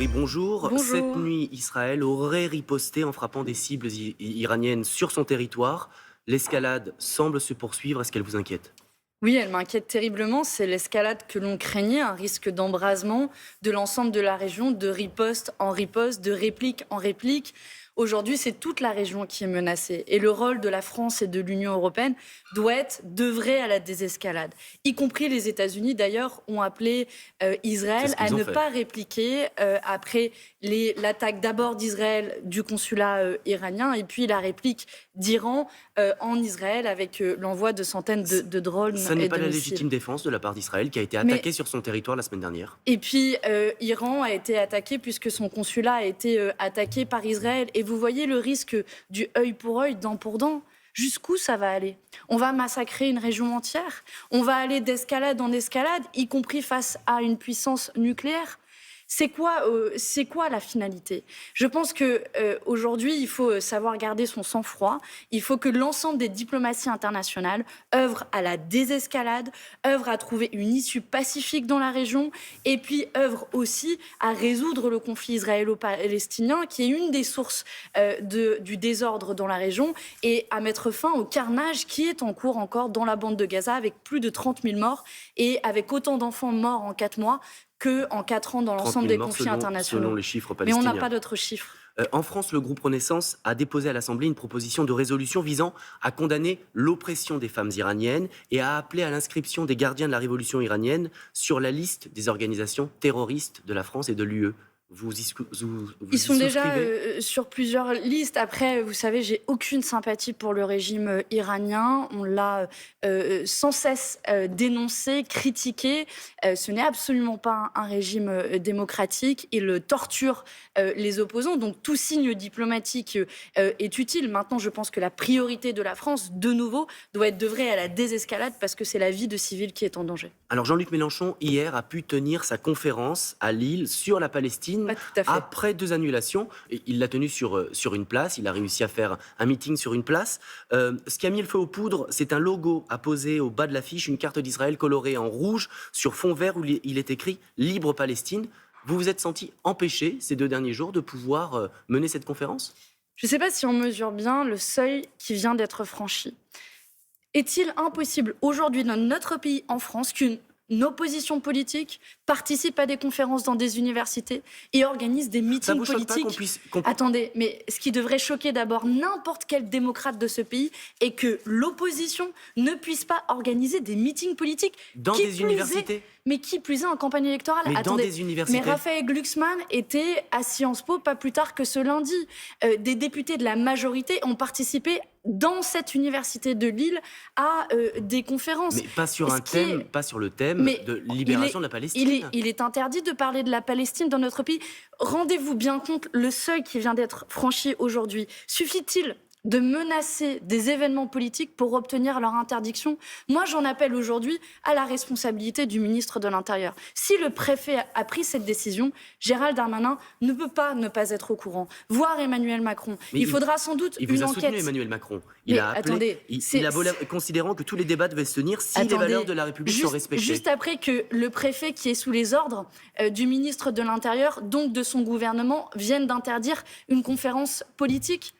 Oui, bonjour. Cette Bonjour. nuit, Israël aurait riposté en frappant des cibles iraniennes sur son territoire. L'escalade semble se poursuivre. Est-ce qu'elle vous inquiète? Oui, elle m'inquiète terriblement. C'est l'escalade que l'on craignait, un risque d'embrasement de l'ensemble de la région, de riposte en riposte, de réplique en réplique. Aujourd'hui, c'est toute la région qui est menacée. Et le rôle de la France et de l'Union européenne doit être d'œuvrer à la désescalade. Y compris les États-Unis, d'ailleurs, ont appelé C'est Israël ce à qu'ils ont ne fait. pas répliquer après l'attaque d'abord d'Israël du consulat iranien et puis la réplique d'Iran en Israël avec l'envoi de centaines de drones Ça n'est et pas de la missiles. légitime défense de la part d'Israël qui a été Mais attaqué sur son territoire la semaine dernière. et puis, Iran a été attaqué puisque son consulat a été attaqué par Israël. Et vous voyez le risque du œil pour œil, dent pour dent. Jusqu'où ça va aller? On va massacrer une région entière? On va aller d'escalade en escalade, y compris face à une puissance nucléaire? C'est quoi la finalité? Je pense que aujourd'hui, il faut savoir garder son sang-froid. Il faut que l'ensemble des diplomaties internationales œuvrent à la désescalade, œuvrent à trouver une issue pacifique dans la région, et puis œuvrent aussi à résoudre le conflit israélo-palestinien, qui est une des sources du désordre dans la région, et à mettre fin au carnage qui est en cours encore dans la bande de Gaza, avec plus de 30 000 morts et avec autant d'enfants morts en 4 mois qu'en 4 ans dans 30 l'ensemble 000 des morts conflits selon internationaux. les chiffres Mais on n'a palestiniens. pas d'autres chiffres. En France, le groupe Renaissance a déposé à l'Assemblée une proposition de résolution visant à condamner l'oppression des femmes iraniennes et à appeler à l'inscription des gardiens de la révolution iranienne sur la liste des organisations terroristes de la France et de l'UE. Vous Ils y sont déjà souscrivez? sur plusieurs listes. Après, vous savez, j'ai aucune sympathie pour le régime iranien. On l'a sans cesse dénoncé, critiqué. Ce n'est absolument pas un régime démocratique. Il torture les opposants. Donc tout signe diplomatique est utile. Maintenant, je pense que la priorité de la France, de nouveau, doit être d'œuvrer à la désescalade parce que c'est la vie de civils qui est en danger. Alors Jean-Luc Mélenchon, hier, a pu tenir sa conférence à Lille sur la Palestine Pas tout à fait. après 2 annulations. Et il l'a tenu sur une place, il a réussi à faire un meeting sur une place. Ce qui a mis le feu aux poudres, c'est un logo apposé au bas de l'affiche, une carte d'Israël colorée en rouge sur fond vert où il est écrit « Libre Palestine ». Vous vous êtes senti empêché ces 2 derniers jours de pouvoir mener cette conférence? Je ne sais pas si on mesure bien le seuil qui vient d'être franchi. Est-il impossible aujourd'hui dans notre pays, en France, qu'une opposition politique participe à des conférences dans des universités et organise des Ça meetings vous choque pas politiques? qu'on Attendez, mais ce qui devrait choquer d'abord n'importe quel démocrate de ce pays est que l'opposition ne puisse pas organiser des meetings politiques. dans Qui des plus est, universités? mais qui plus est en campagne électorale? Mais dans Attendez, des universités? mais Raphaël Glucksmann était à Sciences Po pas plus tard que ce lundi. Des députés de la majorité ont participé dans cette université de Lille à des conférences. Mais pas sur un Ce qui est- thème, pas sur le thème Mais de libération de la Palestine. il est interdit de parler de la Palestine dans notre pays. Rendez-vous bien compte, le seuil qui vient d'être franchi aujourd'hui. Suffit-il de menacer des événements politiques pour obtenir leur interdiction? Moi, j'en appelle aujourd'hui à la responsabilité du ministre de l'Intérieur. Si le préfet a pris cette décision, Gérald Darmanin ne peut pas ne pas être au courant, voire Emmanuel Macron. Mais Il faudra sans doute il vous une a soutenu, enquête. Emmanuel Macron. Mais Il a appelé, attendez, il a considérant que tous les débats devaient se tenir si les Attendez, valeurs de la République sont respectées. juste après que le préfet qui est sous les ordres du ministre de l'Intérieur, donc de son gouvernement, vienne d'interdire une conférence politique.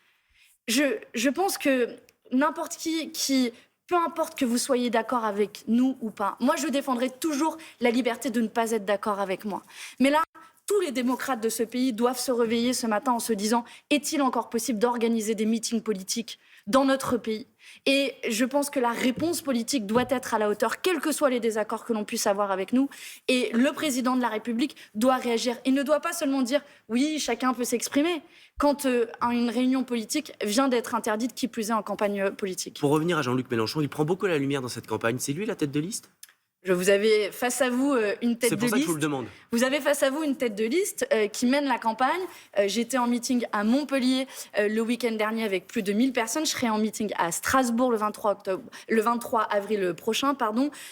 Je pense que n'importe qui, peu importe que vous soyez d'accord avec nous ou pas, moi je défendrai toujours la liberté de ne pas être d'accord avec moi. Mais là, tous les démocrates de ce pays doivent se réveiller ce matin en se disant: est-il encore possible d'organiser des meetings politiques dans notre pays? Et je pense que la réponse politique doit être à la hauteur, quels que soient les désaccords que l'on puisse avoir avec nous. Et le président de la République doit réagir. Il ne doit pas seulement dire oui, chacun peut s'exprimer, quand une réunion politique vient d'être interdite, qui plus est en campagne politique. Pour revenir à Jean-Luc Mélenchon, il prend beaucoup la lumière dans cette campagne. C'est lui la tête de liste? Vous avez face à vous une tête C'est de pour ça que je vous liste. le demande. Vous avez face à vous une tête de liste qui mène la campagne. J'étais en meeting à Montpellier le week-end dernier avec plus de 1000 personnes. Je serai en meeting à Strasbourg le 23 avril prochain,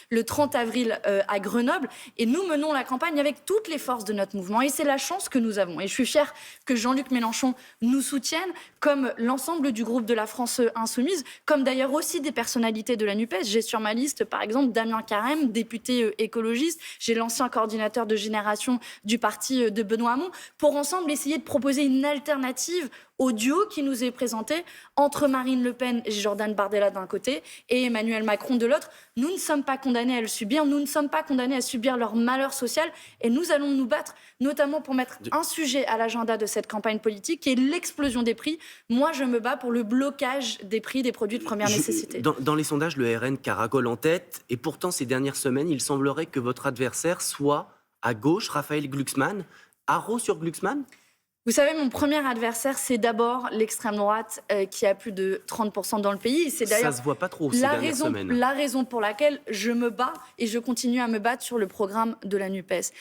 le 30 avril à Grenoble. Et nous menons la campagne avec toutes les forces de notre mouvement. Et c'est la chance que nous avons. Et je suis fière que Jean-Luc Mélenchon nous soutienne, comme l'ensemble du groupe de la France Insoumise, comme d'ailleurs aussi des personnalités de la NUPES. J'ai sur ma liste, par exemple, Damien Carême, députés écologistes, j'ai l'ancien coordinateur de génération du parti de Benoît Hamon, pour ensemble essayer de proposer une alternative au duo qui nous est présenté entre Marine Le Pen et Jordan Bardella d'un côté et Emmanuel Macron de l'autre. Nous ne sommes pas condamnés à le subir, nous ne sommes pas condamnés à subir leur malheur social et nous allons nous battre, notamment pour mettre un sujet à l'agenda de cette campagne politique qui est l'explosion des prix. Moi, je me bats pour le blocage des prix des produits de première nécessité. Dans les sondages, le RN caracole en tête et pourtant, ces dernières semaines, il semblerait que votre adversaire soit à gauche, Raphaël Glucksmann. Haro sur Glucksmann ? Vous savez, mon premier adversaire, c'est d'abord l'extrême droite qui a plus de 30% dans le pays. C'est d'ailleurs ça se voit pas trop ces dernières semaines. La raison pour laquelle je me bats et je continue à me battre sur le programme de la NUPES.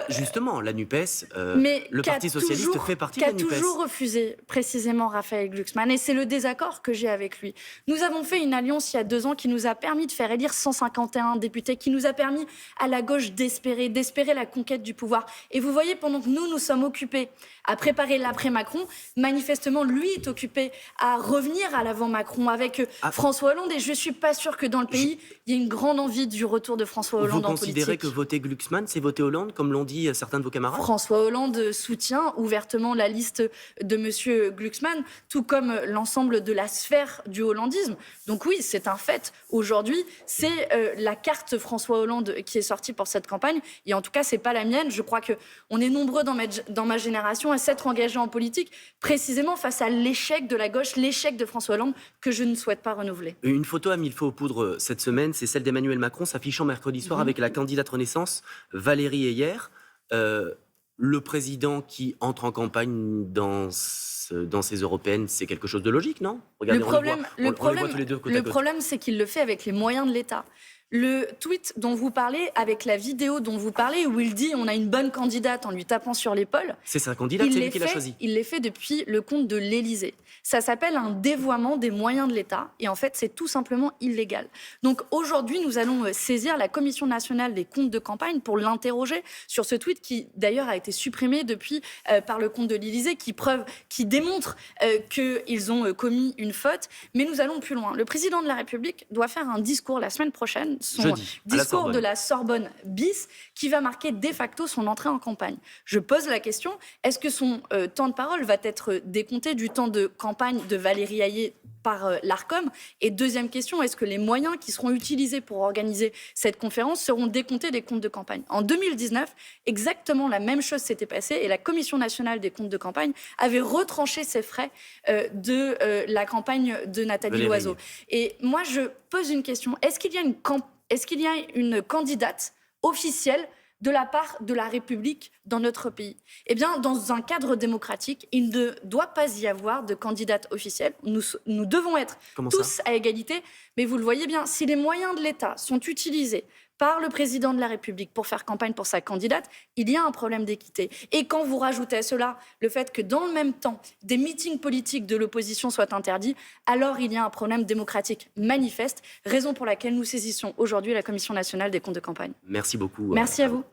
Justement, la NUPES, le Parti Socialiste fait partie de la NUPES. Qui a toujours refusé précisément Raphaël Glucksmann, et c'est le désaccord que j'ai avec lui. Nous avons fait une alliance il y a 2 ans qui nous a permis de faire élire 151 députés, qui nous a permis à la gauche d'espérer la conquête du pouvoir. Et vous voyez, pendant que nous sommes occupés à préparer l'après-Macron, manifestement, lui est occupé à revenir à l'avant-Macron avec François Hollande, et je ne suis pas sûre que dans le pays, il y ait une grande envie du retour de François Hollande en politique. Vous considérez que voter Glucksmann, c'est voter Hollande, comme l'ont dit certains de vos camarades ? François Hollande soutient ouvertement la liste de M. Glucksmann, tout comme l'ensemble de la sphère du hollandisme. Donc oui, c'est un fait. Aujourd'hui, c'est la carte François Hollande qui est sortie pour cette campagne. Et en tout cas, c'est pas la mienne. Je crois qu'on est nombreux dans ma génération à s'être engagés en politique, précisément face à l'échec de la gauche, l'échec de François Hollande, que je ne souhaite pas renouveler. Une photo à mille feux aux poudres cette semaine, c'est celle d'Emmanuel Macron s'affichant mercredi soir avec la candidate Renaissance, Valérie Heyer. Le président qui entre en campagne dans ces européennes, c'est quelque chose de logique, non ? Regardez, le problème, c'est qu'il le fait avec les moyens de l'État. Le tweet dont vous parlez, avec la vidéo dont vous parlez, où il dit « on a une bonne candidate » en lui tapant sur l'épaule. C'est sa candidate, c'est lui qui l'a choisie. Il l'est fait depuis le compte de l'Élysée. Ça s'appelle un dévoiement des moyens de l'État et en fait, c'est tout simplement illégal. Donc aujourd'hui, nous allons saisir la Commission nationale des comptes de campagne pour l'interroger sur ce tweet qui d'ailleurs a été supprimé depuis par le compte de l'Élysée, qui démontre qu'ils ont commis une faute. Mais nous allons plus loin. Le président de la République doit faire un discours la semaine prochaine, son discours de la Sorbonne bis, qui va marquer de facto son entrée en campagne. Je pose la question, est-ce que son temps de parole va être décompté du temps de campagne de Valérie Heyer par l'Arcom? Et deuxième question, est-ce que les moyens qui seront utilisés pour organiser cette conférence seront décomptés des comptes de campagne? En 2019, exactement la même chose s'était passée et la Commission nationale des comptes de campagne avait retranché ses frais de la campagne de Nathalie Loiseau. Et moi, je pose une question. Est-ce qu'il y a une candidate officielle de la part de la République dans notre pays? Eh bien, dans un cadre démocratique, il ne doit pas y avoir de candidate officielle. Nous devons être tous à égalité, mais vous le voyez bien, si les moyens de l'État sont utilisés par le président de la République pour faire campagne pour sa candidate, il y a un problème d'équité. Et quand vous rajoutez à cela le fait que dans le même temps, des meetings politiques de l'opposition soient interdits, alors il y a un problème démocratique manifeste, raison pour laquelle nous saisissons aujourd'hui la Commission nationale des comptes de campagne. Merci beaucoup. Merci à vous.